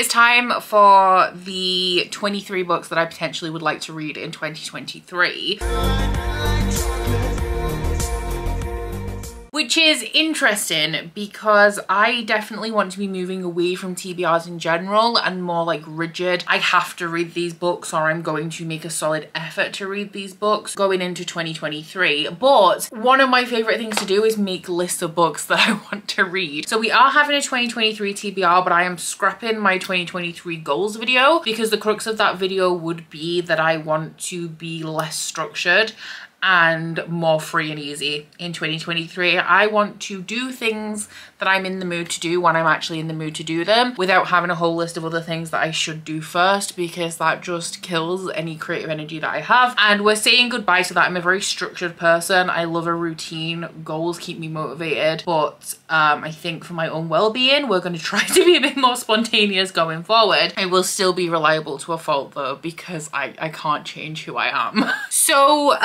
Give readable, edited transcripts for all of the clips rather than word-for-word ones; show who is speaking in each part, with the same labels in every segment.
Speaker 1: is time for the 23 books that I potentially would like to read in 2023. Which is interesting because I definitely want to be moving away from TBRs in general and more like rigid. I have to read these books or I'm going to make a solid effort to read these books going into 2023. But one of my favorite things to do is make lists of books that I want to read. So we are having a 2023 TBR, but I am scrapping my 2023 goals video because the crux of that video would be that I want to be less structured and more free and easy in 2023. I want to do things that I'm in the mood to do when I'm actually in the mood to do them without having a whole list of other things that I should do first, because that just kills any creative energy that I have. And we're saying goodbye to that. I'm a very structured person. I love a routine. Goals keep me motivated, but I think for my own well-being, we're going to try to be a bit more spontaneous going forward. I will still be reliable to a fault though, because I can't change who I am. So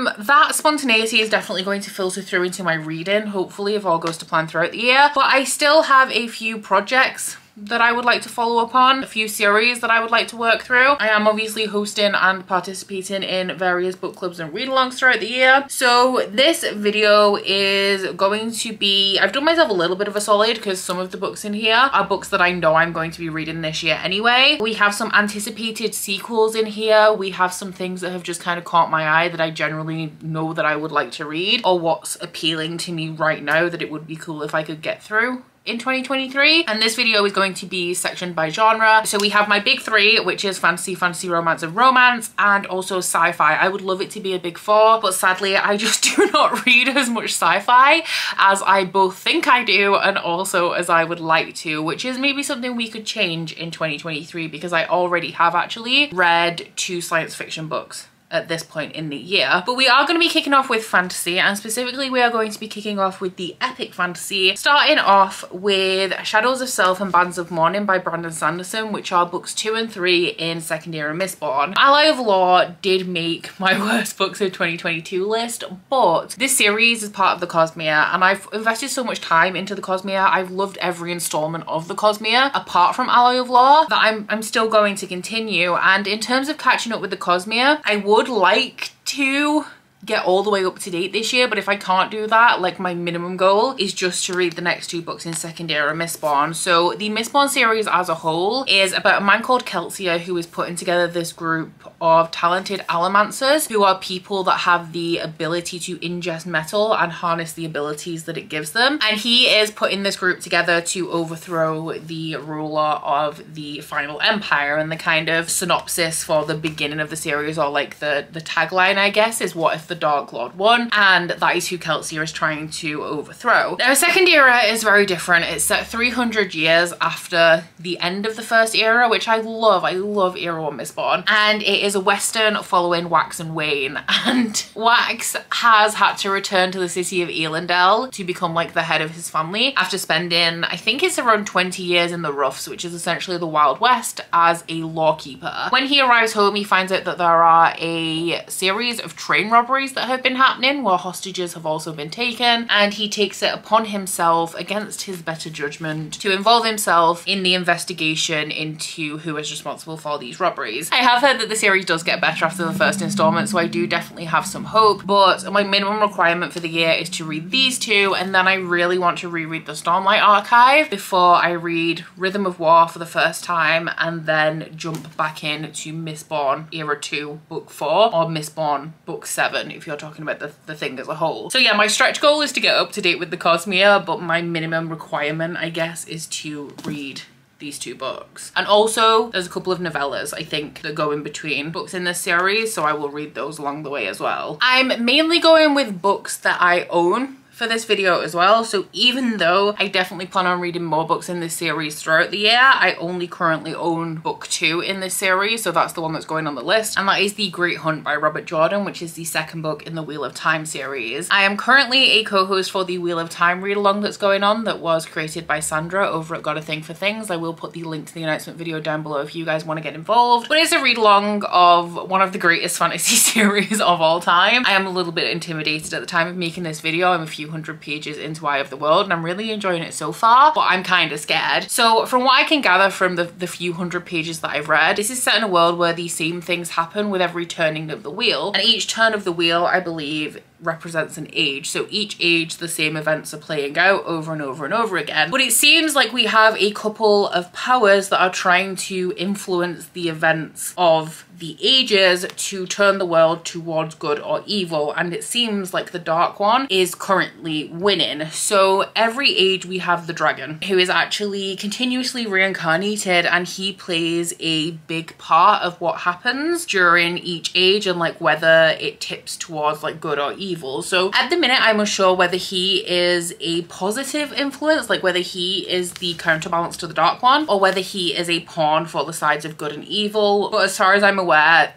Speaker 1: that spontaneity is definitely going to filter through into my reading, hopefully, if all goes to plan throughout the year. But I still have a few projects that I would like to follow up on, a few series that I would like to work through. I am obviously hosting and participating in various book clubs and read-alongs throughout the year. So this video is going to be, I've done myself a little bit of a solid because some of the books in here are books that I know I'm going to be reading this year anyway. We have some anticipated sequels in here. We have some things that have just kind of caught my eye that I generally know that I would like to read, or what's appealing to me right now that it would be cool if I could get through in 2023. And this video is going to be sectioned by genre. So we have my big three, which is fantasy, fantasy romance and romance, and also sci-fi. I would love it to be a big four, but sadly I just do not read as much sci-fi as I both think I do and also as I would like to, which is maybe something we could change in 2023 because I already have actually read 2 science fiction books at this point in the year. But we are going to be kicking off with fantasy, and specifically we are going to be kicking off with the epic fantasy, starting off with Shadows of Self and Bands of Mourning by Brandon Sanderson, which are books 2 and 3 in Second Era Mistborn. Ally of Law did make my worst books of 2022 list, but this series is part of the Cosmere and I've invested so much time into the Cosmere. I've loved every installment of the Cosmere apart from Ally of Law that I'm still going to continue. And in terms of catching up with the Cosmere, I would like to get all the way up to date this year, but if I can't do that, like my minimum goal is just to read the next 2 books in Second Era Mistborn. So the Mistborn series as a whole is about a man called Kelsier who is putting together this group of talented allomancers who are people that have the ability to ingest metal and harness the abilities that it gives them. And he is putting this group together to overthrow the ruler of the Final Empire. And the kind of synopsis for the beginning of the series, or like the tagline, I guess, is what if the Dark Lord won, and that is who Kelsier is trying to overthrow. Now, Second Era is very different. It's set 300 years after the end of the First Era, which I love. I love Era 1 Mistborn. And it is a western following Wax and Wayne. And Wax has had to return to the city of Elendel to become like the head of his family after spending, I think it's around 20 years in the Roughs, which is essentially the Wild West, as a lawkeeper. When he arrives home, he finds out that there are a series of train robberies that have been happening where hostages have also been taken, and he takes it upon himself against his better judgment to involve himself in the investigation into who is responsible for these robberies. I have heard that the series does get better after the first installment, so I do definitely have some hope, but my minimum requirement for the year is to read these 2, and then I really want to reread the Stormlight Archive before I read Rhythm of War for the first time, and then jump back into Mistborn Era 2 Book 4 or Mistborn Book 7 if you're talking about the thing as a whole. So yeah, my stretch goal is to get up to date with the Cosmere, but my minimum requirement, I guess, is to read these 2 books. And also there's a couple of novellas I think that go in between books in this series, so I will read those along the way as well. I'm mainly going with books that I own for this video as well. So even though I definitely plan on reading more books in this series throughout the year, I only currently own book 2 in this series. So that's the one that's going on the list. And that is The Great Hunt by Robert Jordan, which is the 2nd book in the Wheel of Time series. I am currently a co-host for the Wheel of Time read along that's going on, that was created by Sandra over at Got a Thing for Things. I will put the link to the announcement video down below if you guys want to get involved. But it's a read along of one of the greatest fantasy series of all time. I am a little bit intimidated at the time of making this video. I'm a few few hundred pages into Eye of the World, and I'm really enjoying it so far, but I'm kind of scared. So from what I can gather from the few hundred pages that I've read, this is set in a world where these same things happen with every turning of the wheel, and each turn of the wheel, I believe, represents an age. So each age the same events are playing out over and over and over again. But it seems like we have a couple of powers that are trying to influence the events of the ages to turn the world towards good or evil, and it seems like the dark one is currently winning. So every age we have the dragon, who is actually continuously reincarnated, and he plays a big part of what happens during each age and like whether it tips towards like good or evil. So at the minute I'm unsure whether he is a positive influence, like whether he is the counterbalance to the dark one, or whether he is a pawn for the sides of good and evil. But as far as I'm aware,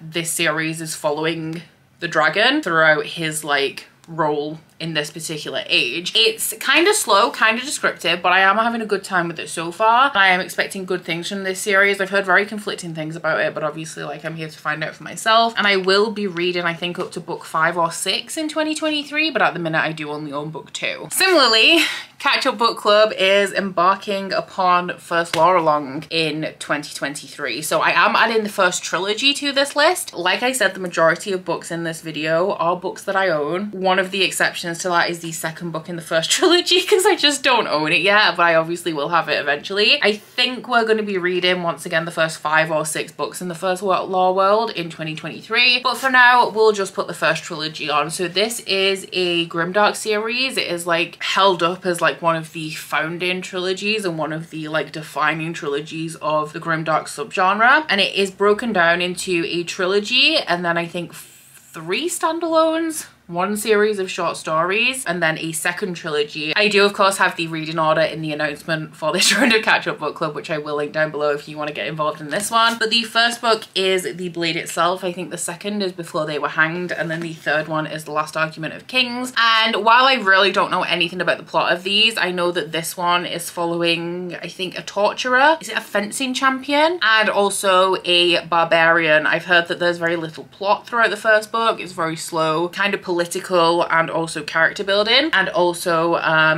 Speaker 1: this series is following the dragon throughout his like role in this particular age. It's kind of slow, kind of descriptive, but I am having a good time with it so far. I am expecting good things from this series. I've heard very conflicting things about it, but obviously like I'm here to find out for myself. And I will be reading, I think, up to book 5 or 6 in 2023, but at the minute I do only own book 2. Similarly, Catch Up Book Club is embarking upon First Law Along in 2023. So I am adding the First Trilogy to this list. Like I said, the majority of books in this video are books that I own. One of the exceptions to that is the second book in the First Trilogy, because I just don't own it yet, but I obviously will have it eventually. I think we're going to be reading once again the first 5 or 6 books in the First Law World in 2023, but for now we'll just put the First Trilogy on. So this is a grimdark series. It is like held up as like one of the founding trilogies and one of the like defining trilogies of the grimdark subgenre, and it is broken down into a trilogy and then I think 3 standalones, 1 series of short stories, and then a second trilogy. I do of course have the reading order in the announcement for this round of Catch Up Book Club, which I will link down below if you want to get involved in this one. But the first book is The Blade Itself. I think the second is Before They Were Hanged, and then the third one is The Last Argument of Kings. And while I really don't know anything about the plot of these, I know that this one is following, I think, a torturer. Is it a fencing champion? And also a barbarian. I've heard that there's very little plot throughout the first book. It's very slow, kind of political and also character building, and also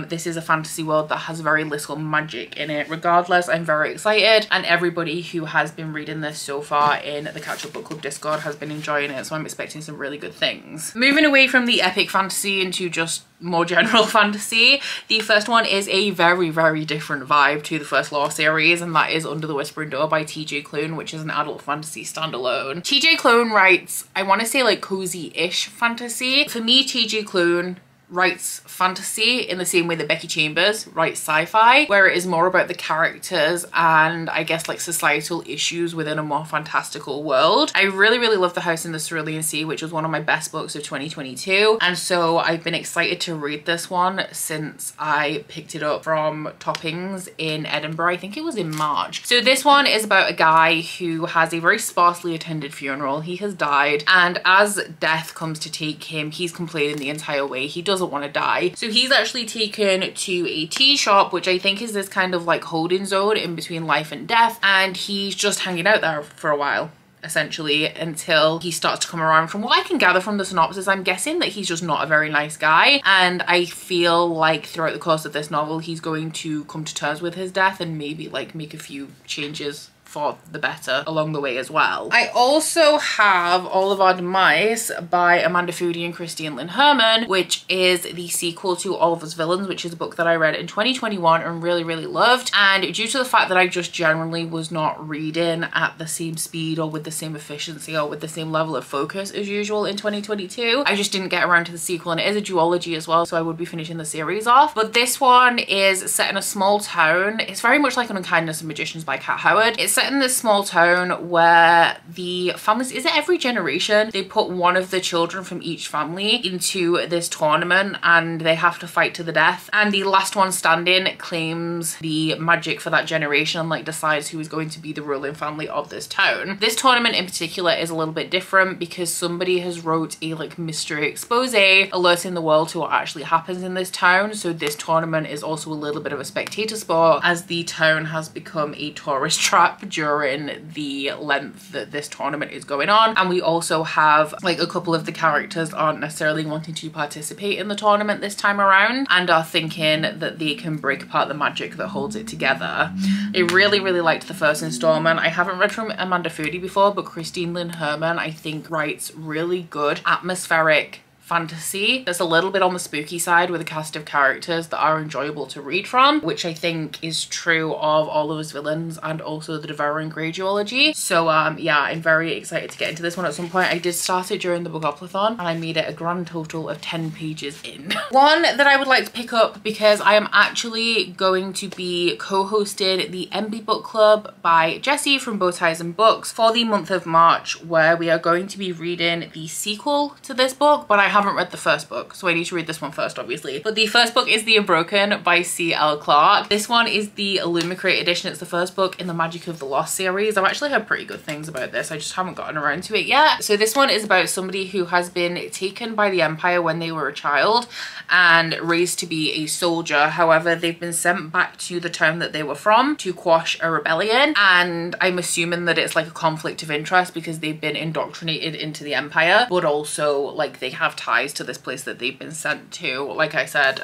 Speaker 1: this is a fantasy world that has very little magic in it. Regardless, I'm very excited, and everybody who has been reading this so far in the Catch Up Book Club Discord has been enjoying it, so I'm expecting some really good things. Moving away from the epic fantasy into just more general fantasy, the first one is a very, very different vibe to the First Law series, and that is Under the Whispering Door by TJ Klune, which is an adult fantasy standalone. TJ Klune writes, I want to say like cozy-ish fantasy. For me, TJ Klune writes fantasy in the same way that Becky Chambers writes sci-fi, where it is more about the characters and I guess like societal issues within a more fantastical world. I really, really love The House in the Cerulean Sea, which was one of my best books of 2022, and so I've been excited to read this one since I picked it up from Toppings in Edinburgh. I think it was in March. So this one is about a guy who has a very sparsely attended funeral. He has died, and as death comes to take him, he's complaining the entire way. He doesn't want to die. So he's actually taken to a tea shop, which I think is this kind of like holding zone in between life and death, and he's just hanging out there for a while, essentially, until he starts to come around. From what I can gather from the synopsis, I'm guessing that he's just not a very nice guy, and I feel like throughout the course of this novel he's going to come to terms with his death and maybe like make a few changes for the better along the way as well. I also have All of Our Demise by Amanda Foody and Christine Lynn Herman, which is the sequel to All of Us Villains, which is a book that I read in 2021 and really, really loved. And due to the fact that I just generally was not reading at the same speed or with the same efficiency or with the same level of focus as usual in 2022, I just didn't get around to the sequel, and it is a duology as well, so I would be finishing the series off. But this one is set in a small town. It's very much like An Unkindness of Magicians by Kat Howard. It's set in this small town where the families, is it every generation, they put one of the children from each family into this tournament and they have to fight to the death, and the last one standing claims the magic for that generation and like decides who is going to be the ruling family of this town. This tournament in particular is a little bit different because somebody has wrote a like mystery expose alerting the world to what actually happens in this town. So this tournament is also a little bit of a spectator sport, as the town has become a tourist trap during the length that this tournament is going on. And we also have like a couple of the characters aren't necessarily wanting to participate in the tournament this time around and are thinking that they can break apart the magic that holds it together. I really liked the first installment. I haven't read from Amanda Foody before, but Christine Lynn Herman I think writes really good atmospheric fantasy that's a little bit on the spooky side with a cast of characters that are enjoyable to read from, which I think is true of all of Us Villains and also the Devouring Grey duology. So yeah, I'm very excited to get into this one at some point. I did start it during the Bookathon and I made it a grand total of 10 pages in. One that I would like to pick up because I am actually going to be co-hosting the MB Book Club by Jessie from Bow Ties and Books for the month of March, where we are going to be reading the sequel to this book, but I haven't read the first book, so I need to read this one first, obviously. But the first book is The Unbroken by C.L. Clarke. This one is the Illumicrate edition. It's the first book in the Magic of the Lost series. I've actually heard pretty good things about this. I just haven't gotten around to it yet. So this one is about somebody who has been taken by the Empire when they were a child and raised to be a soldier. However, they've been sent back to the town that they were from to quash a rebellion. And I'm assuming that it's like a conflict of interest because they've been indoctrinated into the Empire, but also like they have ties to this place that they've been sent to. Like I said,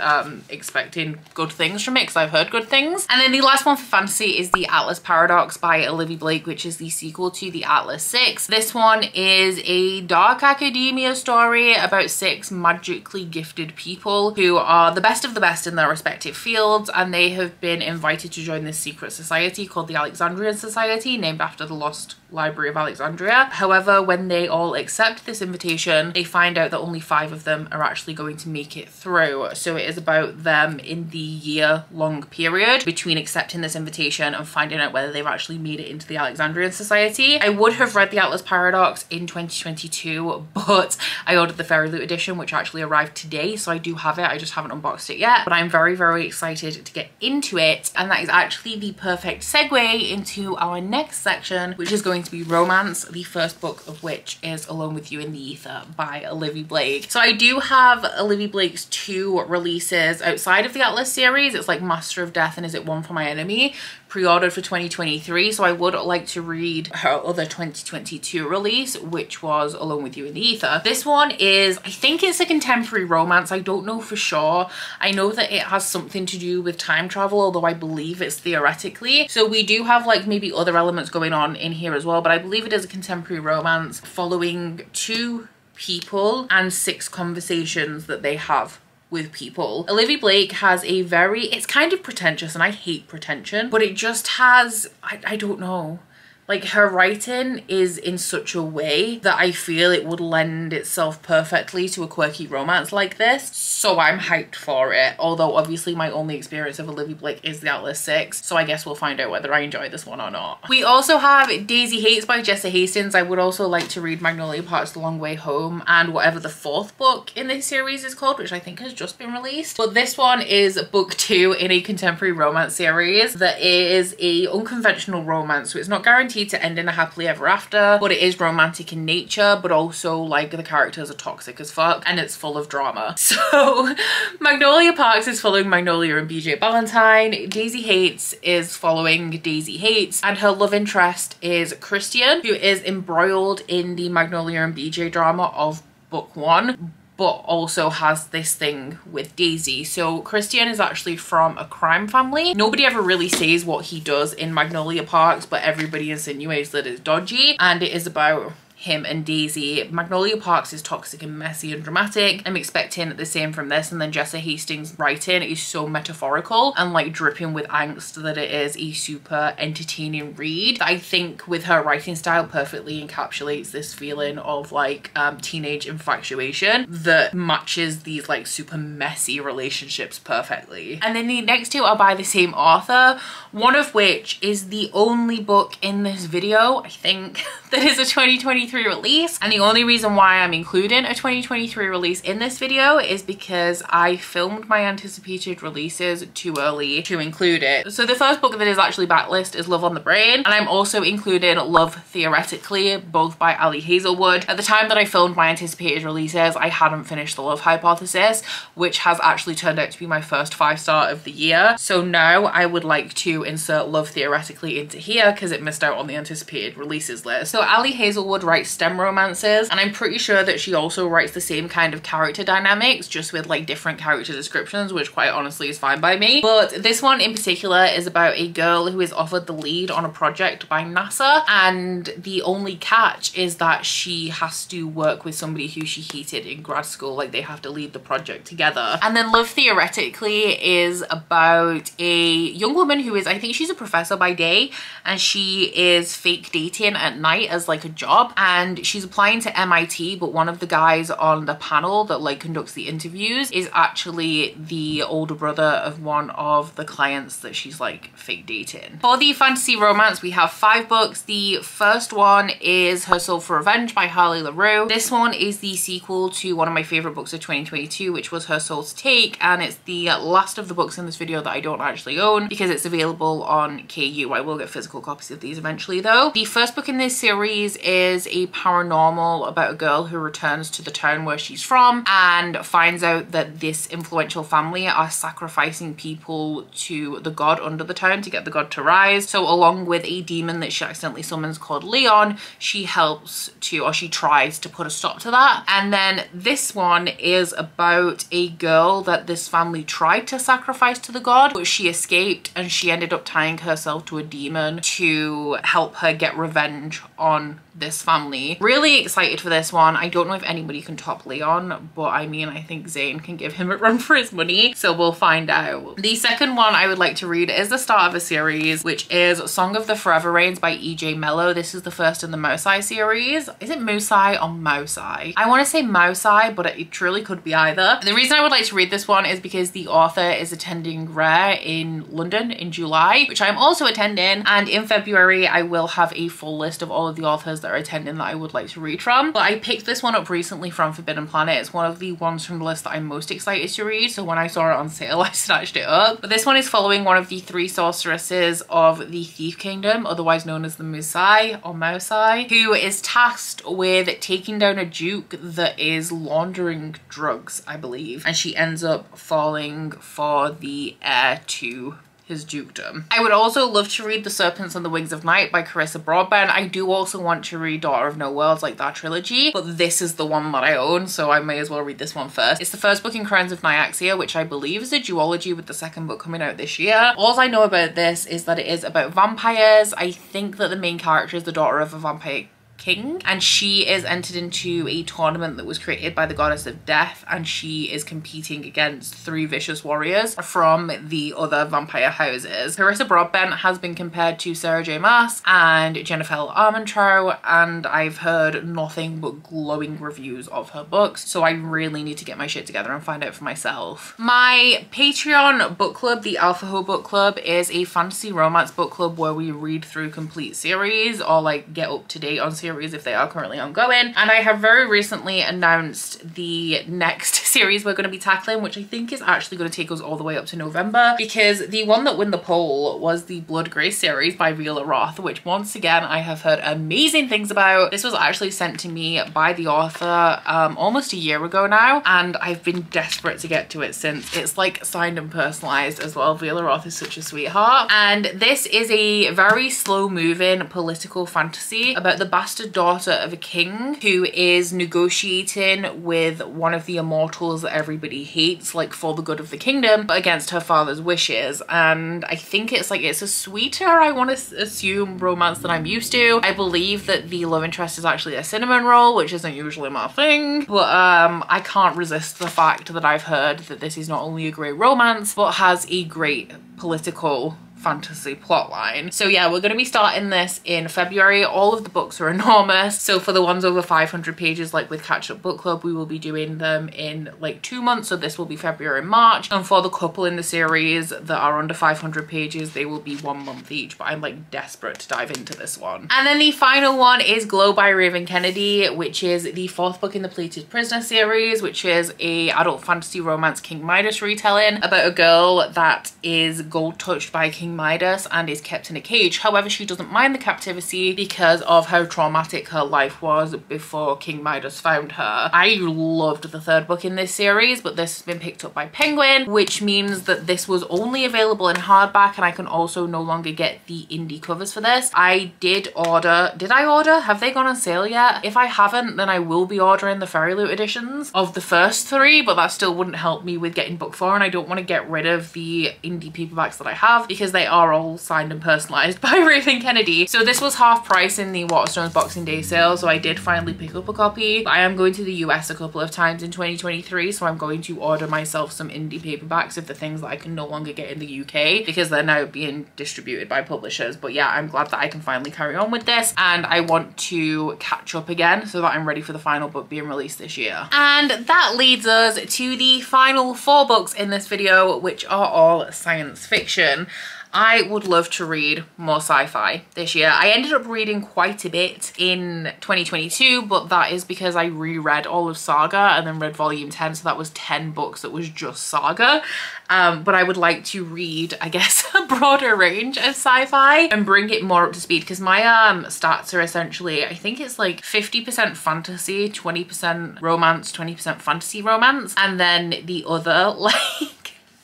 Speaker 1: expecting good things from it because I've heard good things. And then the last one for fantasy is The Atlas Paradox by Olivia Blake, which is the sequel to The Atlas 6. This one is a dark academia story about 6 magically gifted people who are the best of the best in their respective fields, and they have been invited to join this secret society called the Alexandrian Society, named after the lost Library of Alexandria. However, when they all accept this invitation, they find out that only 5 of them are actually going to make it through. So it is about them in the year-long period between accepting this invitation and finding out whether they've actually made it into the Alexandrian Society. I would have read The Atlas Paradox in 2022, but I ordered the Fairy Loot edition, which actually arrived today, so I do have it. I just haven't unboxed it yet, but I'm very excited to get into it. And that is actually the perfect segue into our next section, which is going to be romance, the first book of which is Alone with You in the Ether by Olivia Blake. So I do have Olivia Blake's 2 releases outside of the Atlas series. It's like Master of Death and Is It One for My Enemy, pre-ordered for 2023. So I would like to read her other 2022 release, which was Alone with You in the Ether. This one is, I think it's a contemporary romance. I don't know for sure. I know that it has something to do with time travel, although I believe it's theoretically. So we do have like maybe other elements going on in here as well, but I believe it is a contemporary romance following 2 people and 6 conversations that they have with people. Olivia Blake has a very, it's kind of pretentious, and I hate pretension, but it just has, I don't know. Like, her writing is in such a way that I feel it would lend itself perfectly to a quirky romance like this. So I'm hyped for it. Although obviously my only experience of Olivia Blake is the Atlas 6. So I guess we'll find out whether I enjoy this one or not. We also have Daisy Hates by Jessa Hastings. I would also like to read Magnolia Park's The Long Way Home and whatever the 4th book in this series is called, which I think has just been released. But this one is book 2 in a contemporary romance series that is a unconventional romance. So it's not guaranteed to end in a happily ever after, but it is romantic in nature, but also like the characters are toxic as fuck and it's full of drama. So Magnolia Parks is following Magnolia and BJ Ballantyne. Daisy Hates is following Daisy Hates, and her love interest is Christian, who is embroiled in the Magnolia and BJ drama of book 1, but also has this thing with Daisy. So Christian is actually from a crime family. Nobody ever really says what he does in Magnolia Parks, but everybody insinuates that it's dodgy, and it is about him and Daisy. Magnolia Parks is toxic and messy and dramatic. I'm expecting the same from this. And then Jessa Hastings' writing is so metaphorical and like dripping with angst that it is a super entertaining read. I think with her writing style perfectly encapsulates this feeling of like teenage infatuation that matches these like super messy relationships perfectly. And then the next 2 are by the same author, one of which is the only book in this video, I think, that is a 2023 2023 release, and the only reason why I'm including a 2023 release in this video is because I filmed my anticipated releases too early to include it. So the first book that is actually backlist is Love on the Brain, and I'm also including Love Theoretically, both by Ali Hazelwood. At the time that I filmed my anticipated releases, I hadn't finished The Love Hypothesis, which has actually turned out to be my first 5-star of the year. So now I would like to insert Love Theoretically into here because it missed out on the anticipated releases list. So Ali Hazelwood writes STEM romances, and I'm pretty sure that she also writes the same kind of character dynamics, just with like different character descriptions, which quite honestly is fine by me. But this one in particular is about a girl who is offered the lead on a project by NASA, and the only catch is that she has to work with somebody who she hated in grad school. Like, they have to lead the project together. And then Love Theoretically is about a young woman who is, I think she's a professor by day, and she is fake dating at night as like a job, and she's applying to MIT, but one of the guys on the panel that like conducts the interviews is actually the older brother of one of the clients that she's like fake dating. For the fantasy romance, we have 5 books. The first one is Her Soul for Revenge by Harley LaRue. This one is the sequel to one of my favorite books of 2022, which was Her Soul's Take, and it's the last of the books in this video that I don't actually own because it's available on KU. I will get physical copies of these eventually though. The first book in this series is a paranormal about a girl who returns to the town where she's from and finds out that this influential family are sacrificing people to the god under the town to get the god to rise. So along with a demon that she accidentally summons called Leon, she helps to, or she tries to put a stop to that. And then this one is about a girl that this family tried to sacrifice to the god, but she escaped and she ended up tying herself to a demon to help her get revenge on this family. Really excited for this one. I don't know if anybody can top Leon, but I mean, I think Zane can give him a run for his money, so we'll find out. The second one I would like to read is the start of a series, which is Song of the Forever Rains by E.J. Mello. This is the first in the Mosai series. Is it Mosai or Mosai? I want to say Mosai, but it truly could be either. The reason I would like to read this one is because the author is attending Rare in London in July, which I'm also attending, and in February I will have a full list of all of the authors that are attending that I would like to read from. But I picked this one up recently from Forbidden Planet. It's one of the ones from the list that I'm most excited to read, so when I saw it on sale I snatched it up. But this one is following one of the 3 sorceresses of the Thief Kingdom, otherwise known as the Mosai or Mosai, who is tasked with taking down a duke that is laundering drugs, I believe, and she ends up falling for the heir to his dukedom. I would also love to read The Serpents and the Wings of Night by Carissa Broadbent. I do also want to read Daughter of No Worlds, like that trilogy, but this is the one that I own, so I may as well read this one first. It's the first book in Crowns of Nyaxia, which I believe is a duology with the second book coming out this year. All I know about this is that it is about vampires. I think that the main character is the daughter of a vampire king, and she is entered into a tournament that was created by the goddess of death, and she is competing against 3 vicious warriors from the other vampire houses. Carissa Broadbent has been compared to Sarah J Maas and Jennifer Armentrout, and I've heard nothing but glowing reviews of her books, so I really need to get my shit together and find out for myself. My Patreon book club, the Alpha Ho Book Club, is a fantasy romance book club where we read through complete series or like get up to date on series if they are currently ongoing, and I have very recently announced the next series we're going to be tackling, which I think is actually going to take us all the way up to November, because the one that won the poll was the Blood Grace series by Viola Roth, which once again I have heard amazing things about. This was actually sent to me by the author almost a year ago now, and I've been desperate to get to it since. It's like signed and personalized as well. Viola Roth is such a sweetheart, and this is a very slow moving political fantasy about the bastard daughter of a king who is negotiating with one of the immortals that everybody hates, like for the good of the kingdom, but against her father's wishes. And I think it's a sweeter, I want to assume, romance than I'm used to. I believe that the love interest is actually a cinnamon roll, which isn't usually my thing, but I can't resist the fact that I've heard that this is not only a great romance but has a great political fantasy plotline. So yeah, we're going to be starting this in February. All of the books are enormous. So for the ones over 500 pages, like with Catch Up Book Club, we will be doing them in like 2 months. So this will be February and March. And for the couple in the series that are under 500 pages, they will be 1 month each. But I'm like desperate to dive into this one. And then the final one is Glow by Raven Kennedy, which is the 4th book in the Pleated Prisoner series, which is a adult fantasy romance King Midas retelling about a girl that is gold touched by King Midas and is kept in a cage. However, she doesn't mind the captivity because of how traumatic her life was before King Midas found her. I loved the 3rd book in this series, but this has been picked up by Penguin, which means that this was only available in hardback, and I can also no longer get the indie covers for this. I did order. Did I order? Have they gone on sale yet? If I haven't, then I will be ordering the Fairy Loot editions of the first 3, but that still wouldn't help me with getting book 4, and I don't want to get rid of the indie paperbacks that I have because they are all signed and personalized by Raven Kennedy. So this was half price in the Waterstones Boxing Day sale, so I did finally pick up a copy. I am going to the US a couple of times in 2023, so I'm going to order myself some indie paperbacks of the things that I can no longer get in the UK because they're now being distributed by publishers. But yeah, I'm glad that I can finally carry on with this, and I want to catch up again so that I'm ready for the final book being released this year. And that leads us to the final 4 books in this video, which are all science fiction. I would love to read more sci-fi this year. I ended up reading quite a bit in 2022, but that is because I reread all of Saga and then read volume 10, so that was 10 books that was just Saga. But I would like to read, I guess, a broader range of sci-fi and bring it more up to speed, because my stats are essentially, I think it's like 50% fantasy, 20% romance, 20% fantasy romance, and then the other like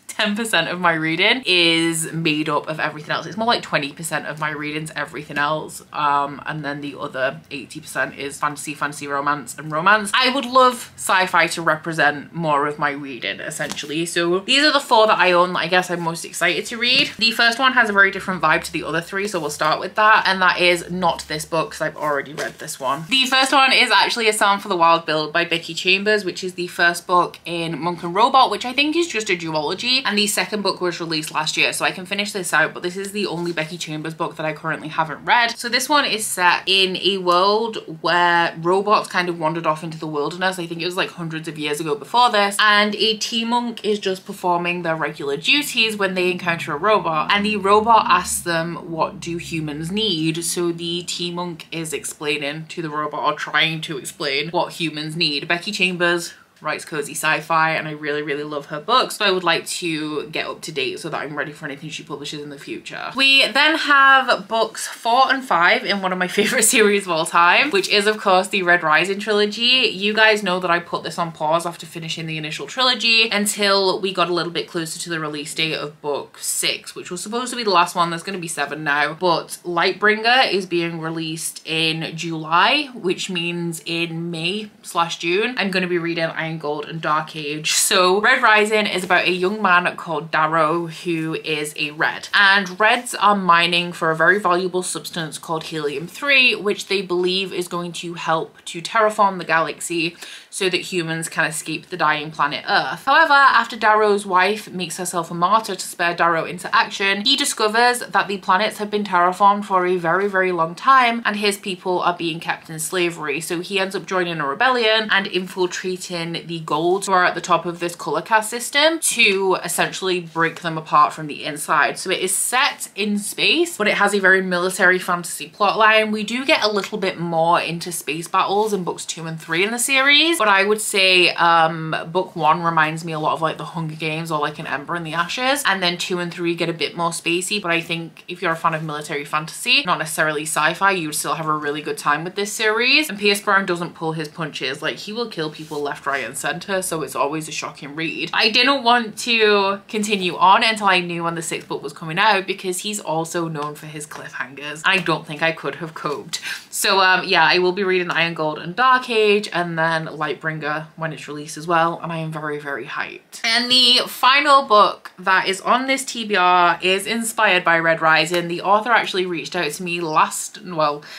Speaker 1: 10% of my reading is made up of everything else. It's more like 20% of my reading's everything else, and then the other 80% is fantasy, romance, and romance. I would love sci-fi to represent more of my reading, essentially. So these are the 4 that I own that I guess I'm most excited to read. The first one has a very different vibe to the other 3, so we'll start with that, and that is not this book because I've already read this one. The first one is actually A Sound for the Wild Build by Becky Chambers, which is the first book in Monk and Robot, which I think is just a duology. And the second book was released last year, so I can finish this out, but this is the only Becky Chambers book that I currently haven't read. So this one is set in a world where robots kind of wandered off into the wilderness. I think it was like hundreds of years ago before this, and a tea monk is just performing their regular duties when they encounter a robot, and the robot asks them, what do humans need? So the tea monk is explaining to the robot, or trying to explain what humans need. Becky Chambers writes cozy sci-fi, and I really love her books, so I would like to get up to date so that I'm ready for anything she publishes in the future. We then have books 4 and 5 in one of my favorite series of all time, which is of course the Red Rising Trilogy. You guys know that I put this on pause after finishing the initial trilogy until we got a little bit closer to the release date of book 6, which was supposed to be the last one. There's going to be 7 now, but Lightbringer is being released in July, which means in May/June I'm going to be reading Iron Gold and Dark Age. So Red Rising is about a young man called Darrow who is a red, and reds are mining for a very valuable substance called helium-3, which they believe is going to help to terraform the galaxy so that humans can escape the dying planet Earth. However, after Darrow's wife makes herself a martyr to spare Darrow into action, he discovers that the planets have been terraformed for a very long time and his people are being kept in slavery. So he ends up joining a rebellion and infiltrating the Golds, who are at the top of this color caste system, to essentially break them apart from the inside. So it is set in space, but it has a very military fantasy plotline. We do get a little bit more into space battles in books 2 and 3 in the series, but I would say book 1 reminds me a lot of like the Hunger Games or like an Ember in the Ashes, and then 2 and 3 get a bit more spacey. But I think if you're a fan of military fantasy, not necessarily sci-fi, you would still have a really good time with this series. And Pierce Brown doesn't pull his punches. Like, he will kill people left, right and center, so it's always a shocking read. I didn't want to continue on until I knew when the 6th book was coming out, because he's also known for his cliffhangers. I don't think I could have coped. So yeah, I will be reading Iron Gold and Dark Age, and then Lightbringer when it's released as well, and I am very, very hyped. And the final book that is on this TBR is inspired by Red Rising. The author actually reached out to me last November,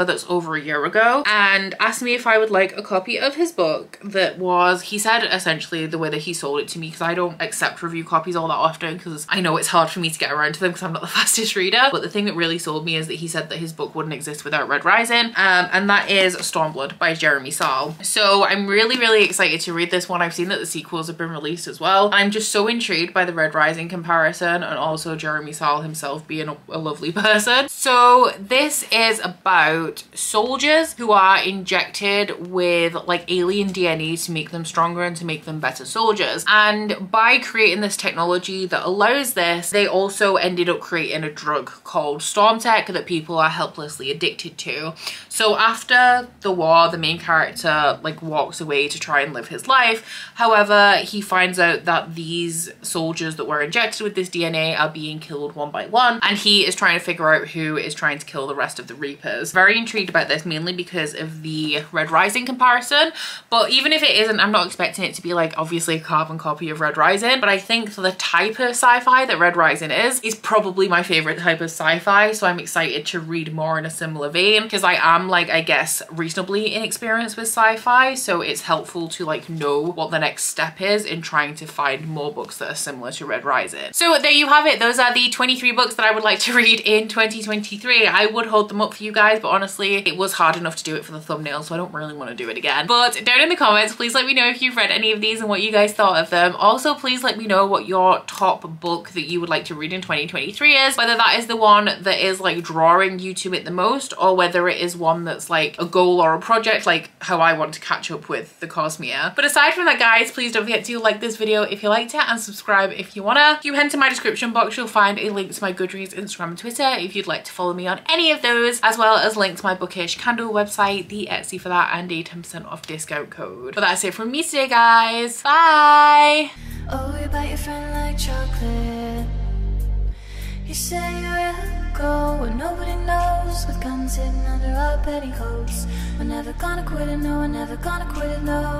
Speaker 1: that's over a year ago, and asked me if I would like a copy of his book that was, he said essentially the way that he sold it to me, because I don't accept review copies all that often because I know it's hard for me to get around to them because I'm not the fastest reader, but the thing that really sold me is that he said that his book wouldn't exist without Red Rising, and that is Stormblood by Jeremy Saul. So I'm really, really excited to read this one. I've seen that the sequels have been released as well. I'm just so intrigued by the Red Rising comparison, and also Jeremy Saul himself being a lovely person. So this is about soldiers who are injected with like alien DNA to make them stronger and to make them better soldiers, and by creating this technology that allows this, they also ended up creating a drug called Stormtech that people are helplessly addicted to. So after the war, the main character like walks away to try and live his life. However, he finds out that these soldiers that were injected with this DNA are being killed one by one, and he is trying to figure out who is trying to kill the rest of the Reapers. Very intrigued about this, mainly because of the Red Rising comparison, but even if it isn't, I'm not expecting it to be like obviously a carbon copy of Red Rising, but I think the type of sci-fi that Red Rising is probably my favorite type of sci-fi, so I'm excited to read more in a similar vein, because I am like, I guess, reasonably inexperienced with sci-fi, so it's helpful to like know what the next step is in trying to find more books that are similar to Red Rising. So there you have it. Those are the 23 books that I would like to read in 2023. I would hold them up for you guys, but honestly it was hard enough to do it for the thumbnail, so I don't really want to do it again. But down in the comments, please let me know if you've read any of these and what you guys thought of them. Also, please let me know what your top book that you would like to read in 2023 is, whether that is the one that is like drawing you to it the most, or whether it is one that's like a goal or a project, like how I want to catch up with the Cosmere. But aside from that, guys, please don't forget to like this video if you liked it, and subscribe if you wanna. If you head to my description box, you'll find a link to my Goodreads, Instagram and Twitter if you'd like to follow me on any of those, as well as link to my Bookish Kindle website, the Etsy for that, and a 10% off discount code. But that's it from me today, guys. Bye!
Speaker 2: Oh, you bite your friend like chocolate. You say you'll go where nobody knows, with guns hidden under our petticoats. We're never gonna quit it, no, we're never gonna quit it, no.